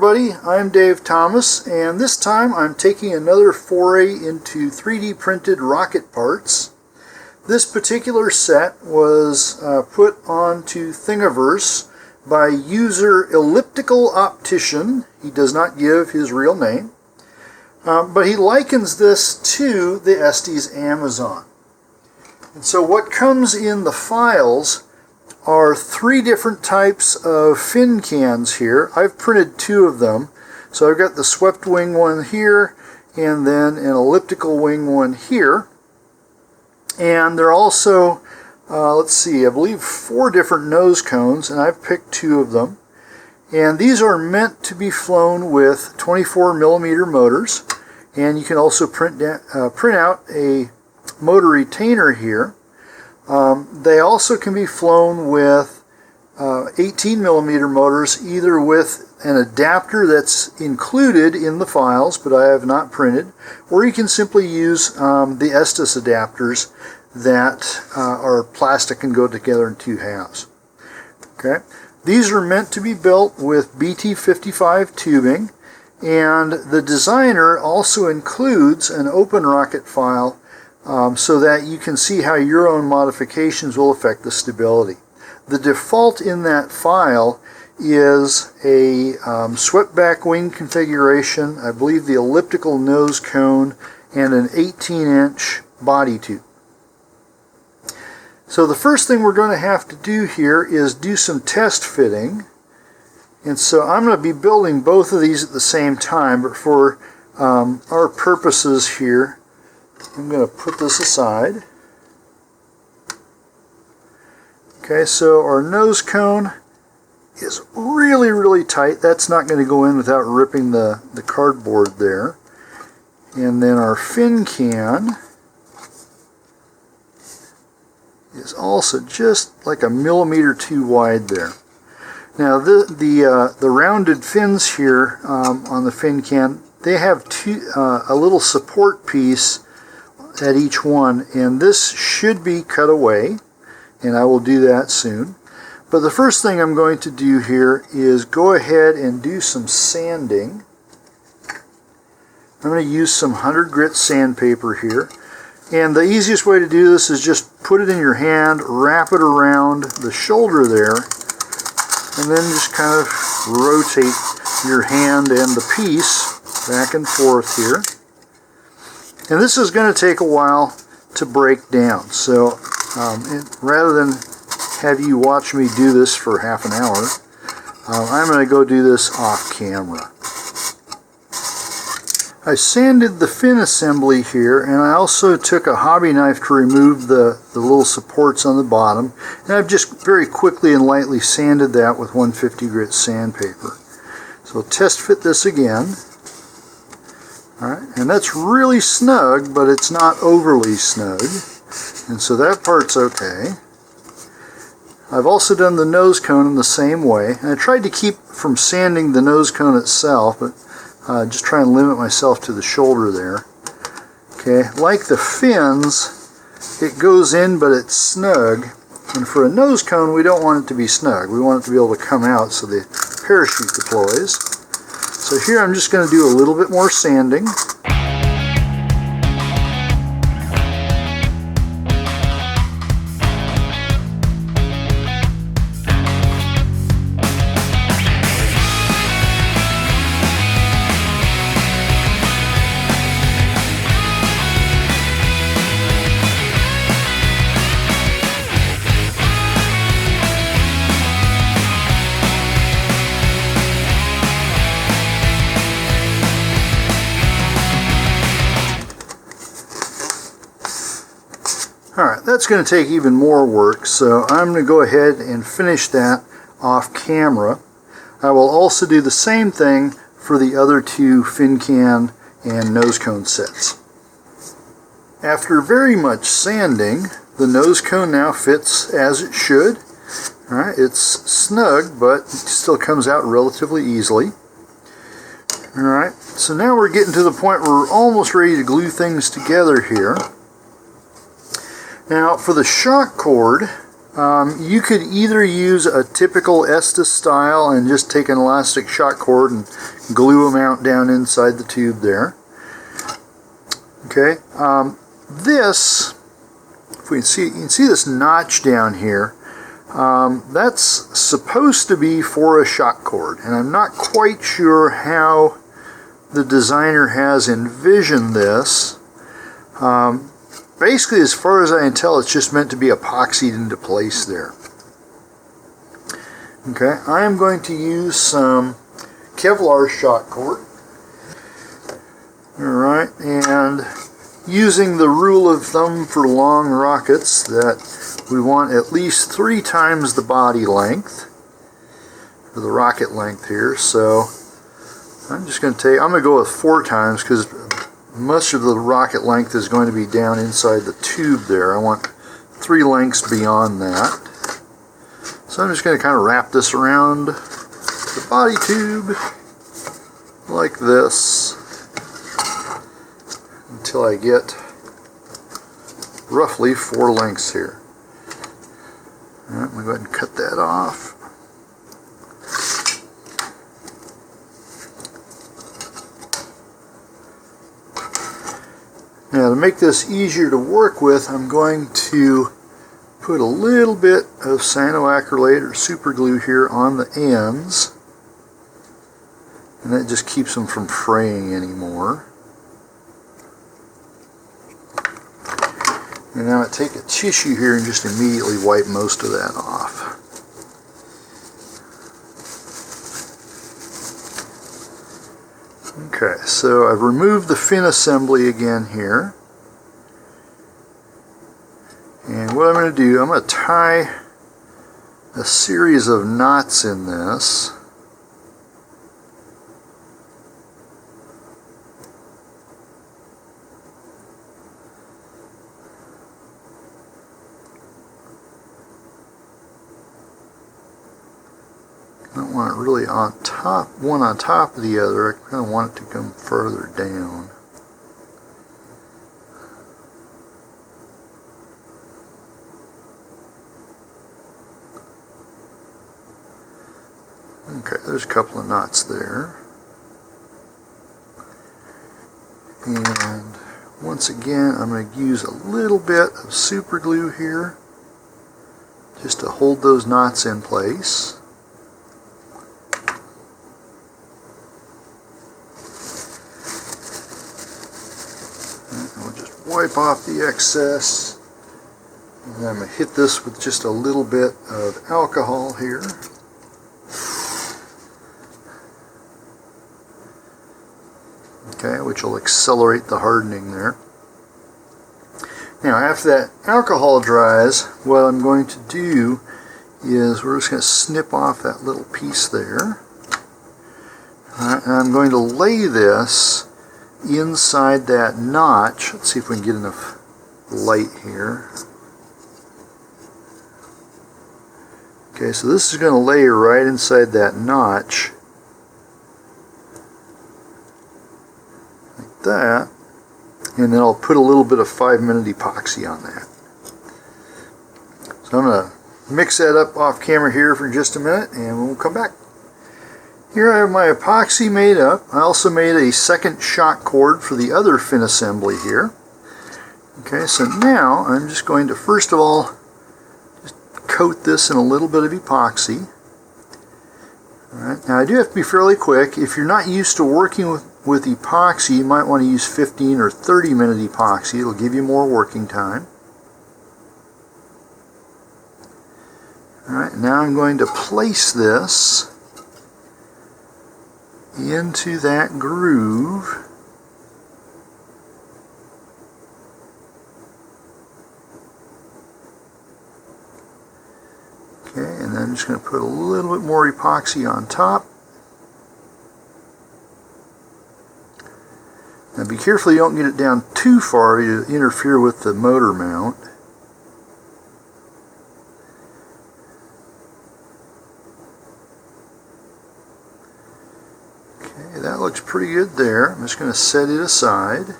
everybody, I'm Dave Thomas, and this time I'm taking another foray into 3D printed rocket parts. This particular set was put onto Thingiverse by user Elliptical Optician. He does not give his real name, but he likens this to the Estes Amazon. And so what comes in the files are three different types of fin cans here. I've printed two of them. So I've got the swept wing one here and then an elliptical wing one here. And there are also, let's see, I believe 4 different nose cones, and I've picked 2 of them. And these are meant to be flown with 24mm motors. And you can also print out a motor retainer here. They also can be flown with 18mm motors, either with an adapter that's included in the files, but I have not printed, or you can simply use the Estes adapters that are plastic and go together in 2 halves. Okay, these are meant to be built with BT55 tubing, and the designer also includes an open rocket file so that you can see how your own modifications will affect the stability. The default in that file is a swept back wing configuration, I believe the elliptical nose cone, and an 18-inch body tube. So the first thing we're going to have to do here is do some test fitting. And so I'm going to be building both of these at the same time, but for our purposes here, I'm going to put this aside. Okay, so our nose cone is really tight. That's not going to go in without ripping the cardboard there. And then our fin can is also just like a millimeter too wide there. Now the rounded fins here on the fin can, they have a little support piece at each one, and this should be cut away, and I will do that soon. But the first thing I'm going to do here is go ahead and do some sanding. I'm going to use some 100 grit sandpaper here, and the easiest way to do this is just put it in your hand, wrap it around the shoulder there, and then just kind of rotate your hand and the piece back and forth here. And this is going to take a while to break down, so rather than have you watch me do this for half an hour, I'm going to go do this off camera. I sanded the fin assembly here, and I also took a hobby knife to remove the little supports on the bottom, and I've just very quickly and lightly sanded that with 150 grit sandpaper. So I'll test fit this again. Alright, and that's really snug, but it's not overly snug, and so that part's okay. I've also done the nose cone in the same way, and I tried to keep from sanding the nose cone itself, but just try and limit myself to the shoulder there. Okay, like the fins, it goes in but it's snug, and for a nose cone we don't want it to be snug. We want it to be able to come out so the parachute deploys. So here I'm just going to do a little bit more sanding. Alright, that's going to take even more work, so I'm going to go ahead and finish that off camera. I will also do the same thing for the other 2 fin can and nose cone sets. After very much sanding, the nose cone now fits as it should. Alright, it's snug, but it still comes out relatively easily. Alright, so now we're getting to the point where we're almost ready to glue things together here. Now for the shock cord, You could either use a typical Estes style and just take an elastic shock cord and glue them out down inside the tube there. Okay, this, if we can see, you can see this notch down here. That's supposed to be for a shock cord, and I'm not quite sure how the designer has envisioned this. Basically, as far as I can tell, it's just meant to be epoxied into place there. Okay, I am going to use some Kevlar shock cord. Alright, and using the rule of thumb for long rockets that we want at least 3 times the body length, or the rocket length here, so I'm going to go with 4 times because much of the rocket length is going to be down inside the tube there. I want 3 lengths beyond that. So I'm just going to kind of wrap this around the body tube like this until I get roughly 4 lengths here. Alright, I'm going to go ahead and cut that off. Now, to make this easier to work with, I'm going to put a little bit of cyanoacrylate or super glue here on the ends, and that just keeps them from fraying anymore. And now I take a tissue here and just immediately wipe most of that off. Okay, so I've removed the fin assembly again here. And what I'm going to do, I'm going to tie a series of knots in this. I don't want it really on top, one on top of the other. I kind of want it to come further down. Okay, there's a couple of knots there. And once again, I'm going to use a little bit of super glue here just to hold those knots in place. Wipe off the excess, and I'm going to hit this with just a little bit of alcohol here. Okay, which will accelerate the hardening there. Now, after that alcohol dries, what I'm going to do is we're just going to snip off that little piece there. Alright, and I'm going to lay this inside that notch. Let's see if we can get enough light here. Okay, so this is going to lay right inside that notch like that, and then I'll put a little bit of 5-minute epoxy on that. So I'm going to mix that up off camera here for just a minute and we'll come back. Here I have my epoxy made up. I also made a second shock cord for the other fin assembly here. Okay, so now I'm just going to first of all just coat this in a little bit of epoxy. Alright, now I do have to be fairly quick. If you're not used to working with epoxy, you might want to use 15 or 30-minute epoxy. It'll give you more working time. Alright, now I'm going to place this into that groove. Okay, and then I'm just going to put a little bit more epoxy on top. Now be careful you don't get it down too far to interfere with the motor mount. Okay, that looks pretty good there. I'm just going to set it aside.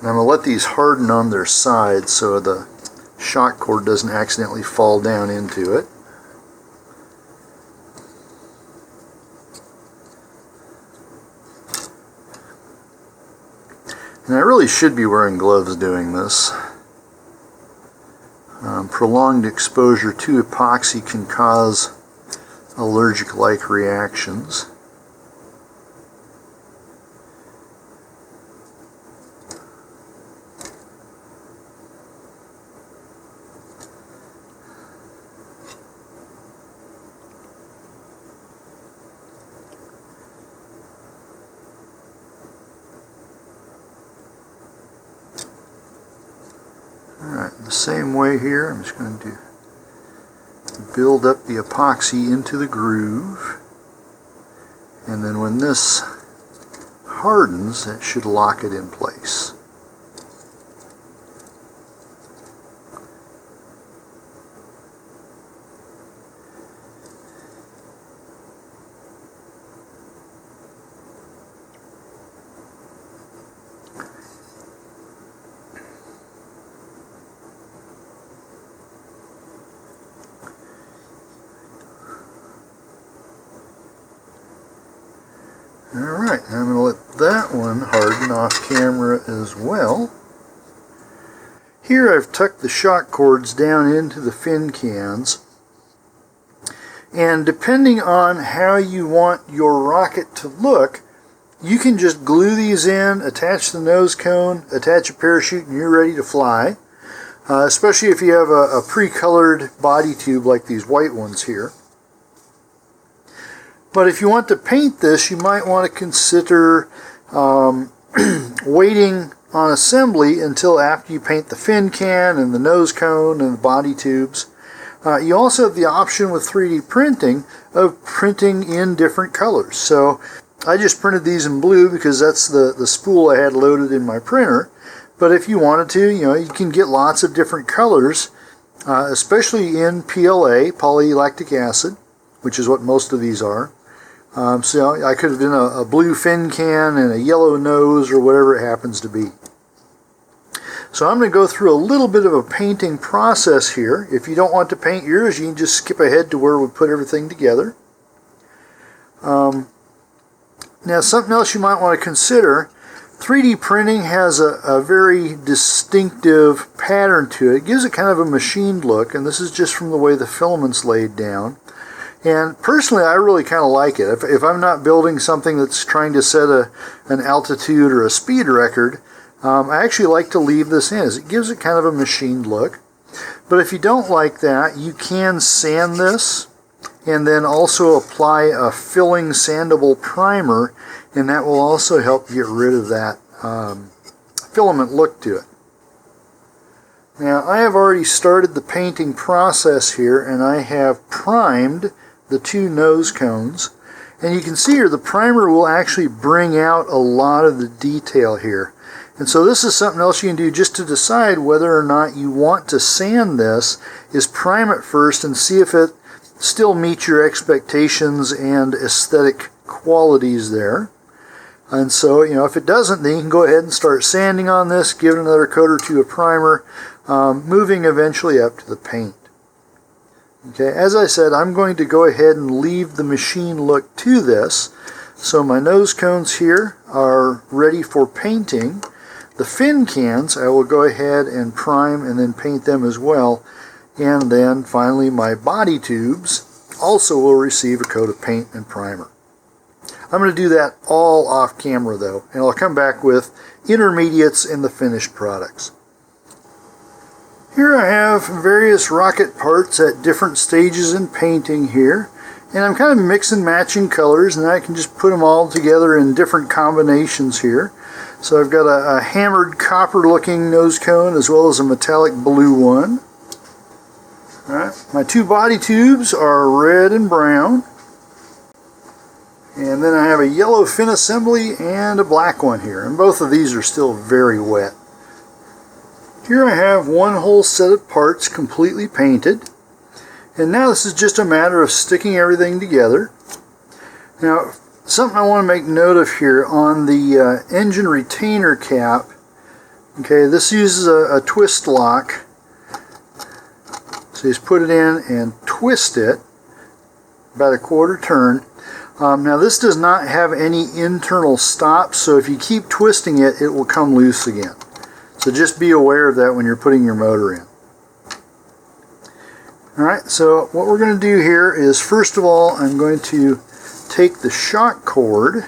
And I'm going to let these harden on their sides so the shock cord doesn't accidentally fall down into it. And I really should be wearing gloves doing this. Prolonged exposure to epoxy can cause allergic-like reactions. Alright, the same way here, I'm just going to build up the epoxy into the groove, and then when this hardens, it should lock it in place. Alright, I'm going to let that one harden off camera as well. Here I've tucked the shock cords down into the fin cans, and depending on how you want your rocket to look, you can just glue these in, attach the nose cone, attach a parachute, and you're ready to fly. Especially if you have a pre-colored body tube like these white ones here. But if you want to paint this, you might want to consider waiting on assembly until after you paint the fin can and the nose cone and the body tubes. You also have the option with 3D printing of printing in different colors. So I just printed these in blue because that's the spool I had loaded in my printer. But if you wanted to, you can get lots of different colors, especially in PLA, polylactic acid, which is what most of these are. So I could have done a blue fin can and a yellow nose or whatever it happens to be. So I'm going to go through a little bit of a painting process here. If you don't want to paint yours, you can just skip ahead to where we put everything together. Now something else you might want to consider, 3D printing has a very distinctive pattern to it. It gives it kind of a machined look, and this is just from the way the filament's laid down. And personally, I really kind of like it. If I'm not building something that's trying to set an altitude or a speed record, I actually like to leave this in, as it gives it kind of a machined look. But if you don't like that, you can sand this and then also apply a filling sandable primer, and that will also help get rid of that filament look to it. Now, I have already started the painting process here, and I have primed the two nose cones, and you can see here the primer will actually bring out a lot of the detail here. And so this is something else you can do just to decide whether or not you want to sand this, is prime it first and see if it still meets your expectations and aesthetic qualities there. And so, if it doesn't, then you can go ahead and start sanding on this, give it another coat or two of primer, moving eventually up to the paint. Okay, as I said, I'm going to go ahead and leave the machine look to this. So my nose cones here are ready for painting. The fin cans, I will go ahead and prime and then paint them as well. And then finally my body tubes also will receive a coat of paint and primer. I'm going to do that all off camera though, and I'll come back with intermediates and the finished products. Here I have various rocket parts at different stages in painting here, and I'm kind of mix and matching colors, and I can just put them all together in different combinations here. So I've got a hammered copper looking nose cone as well as a metallic blue one. Alright, my two body tubes are red and brown, and then I have a yellow fin assembly and a black one here, and both of these are still very wet. Here I have one whole set of parts completely painted, and now this is just a matter of sticking everything together. Now, something I want to make note of here, on the engine retainer cap, Okay, this uses a twist lock. So you just put it in and twist it about a quarter turn. Now this does not have any internal stops, so if you keep twisting it, it will come loose again. So just be aware of that when you're putting your motor in. Alright, so what we're going to do here is, first of all, I'm going to take the shock cord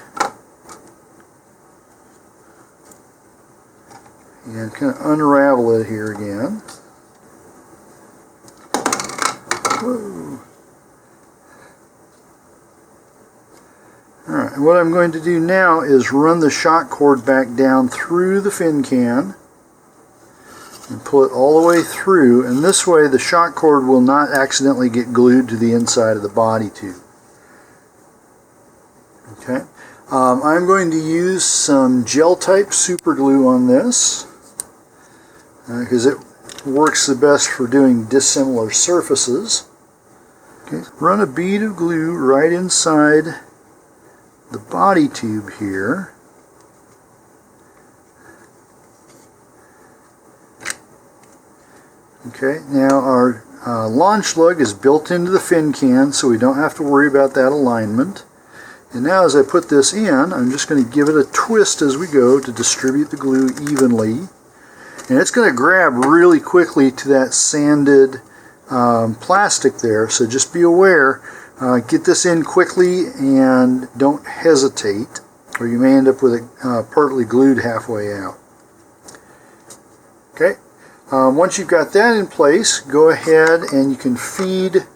and kind of unravel it here again. Whoa. Alright, what I'm going to do now is run the shock cord back down through the fin can and pull it all the way through, and this way the shock cord will not accidentally get glued to the inside of the body tube. Okay, I'm going to use some gel type super glue on this because it works the best for doing dissimilar surfaces. Okay, run a bead of glue right inside the body tube here. Okay, now our launch lug is built into the fin can, so we don't have to worry about that alignment. And now as I put this in, I'm just going to give it a twist as we go to distribute the glue evenly. And it's going to grab really quickly to that sanded plastic there, so just be aware. Get this in quickly and don't hesitate, or you may end up with it partly glued halfway out. Okay. Once you've got that in place, go ahead and you can feed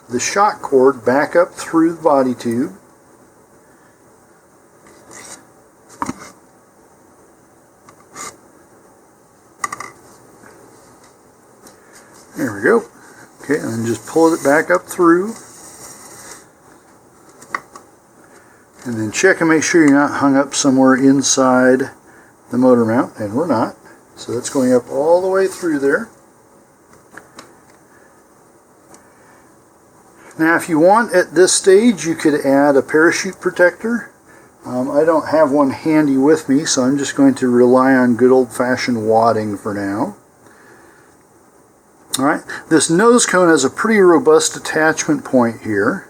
the shock cord back up through the body tube. There we go. Okay, and just pull it back up through. And then check and make sure you're not hung up somewhere inside the motor mount, and we're not. So that's going up all the way through there. Now if you want at this stage, you could add a parachute protector. I don't have one handy with me, so I'm just going to rely on good old-fashioned wadding for now. Alright, this nose cone has a pretty robust attachment point here,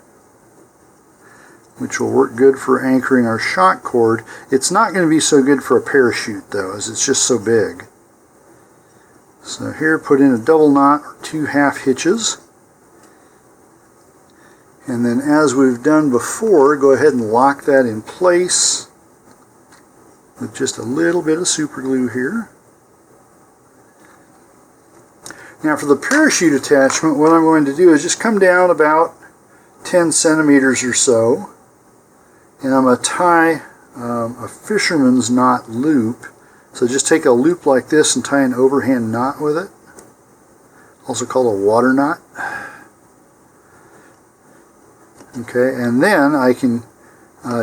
which will work good for anchoring our shock cord. It's not going to be so good for a parachute though, as it's just so big. So here, put in a double knot or 2 half hitches. And then as we've done before, go ahead and lock that in place with just a little bit of super glue here. Now for the parachute attachment, what I'm going to do is just come down about 10 centimeters or so, and I'm going to tie a fisherman's knot loop. So just take a loop like this and tie an overhand knot with it, also called a water knot. Okay, and then I can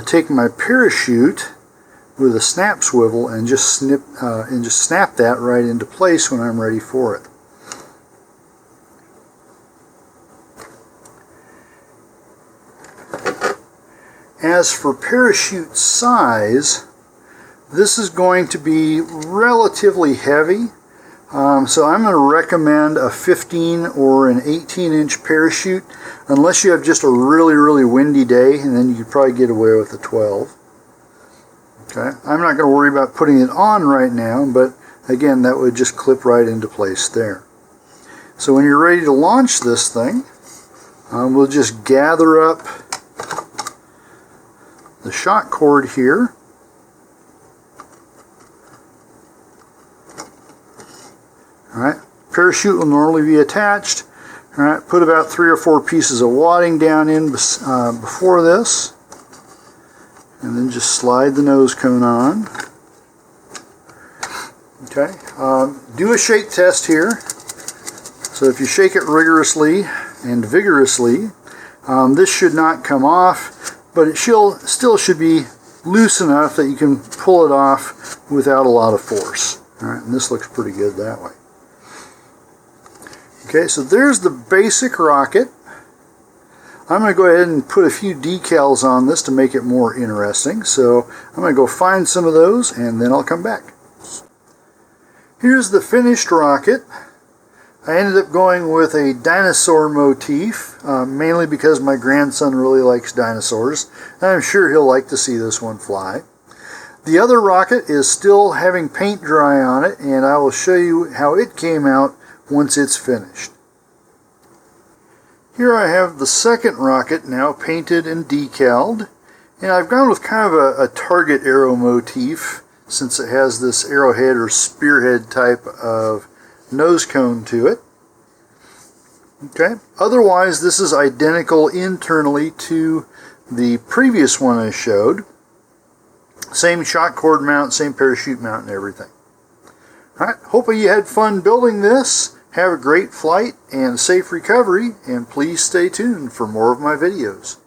take my parachute with a snap swivel and just snap that right into place when I'm ready for it. As for parachute size, this is going to be relatively heavy, so I'm going to recommend a 15 or an 18-inch parachute, unless you have just a really windy day, and then you could probably get away with a 12. Okay, I'm not going to worry about putting it on right now, but again, that would just clip right into place there. So when you're ready to launch this thing, we'll just gather up the shock cord here. Alright, parachute will normally be attached. Alright, put about 3 or 4 pieces of wadding down in before this, and then just slide the nose cone on. Okay, do a shake test here. So if you shake it rigorously and vigorously, this should not come off, but it still should be loose enough that you can pull it off without a lot of force. Alright, and this looks pretty good that way. Okay, so there's the basic rocket. I'm going to go ahead and put a few decals on this to make it more interesting. So I'm going to go find some of those and then I'll come back. Here's the finished rocket. I ended up going with a dinosaur motif, mainly because my grandson really likes dinosaurs, and I'm sure he'll like to see this one fly. The other rocket is still having paint dry on it, and I will show you how it came out once it's finished. Here I have the second rocket now painted and decaled, and I've gone with kind of a target arrow motif since it has this arrowhead or spearhead type of nose cone to it. Okay. Otherwise, this is identical internally to the previous one I showed. Same shock cord mount, same parachute mount and everything. Alright, hopefully you had fun building this. Have a great flight and safe recovery, and please stay tuned for more of my videos.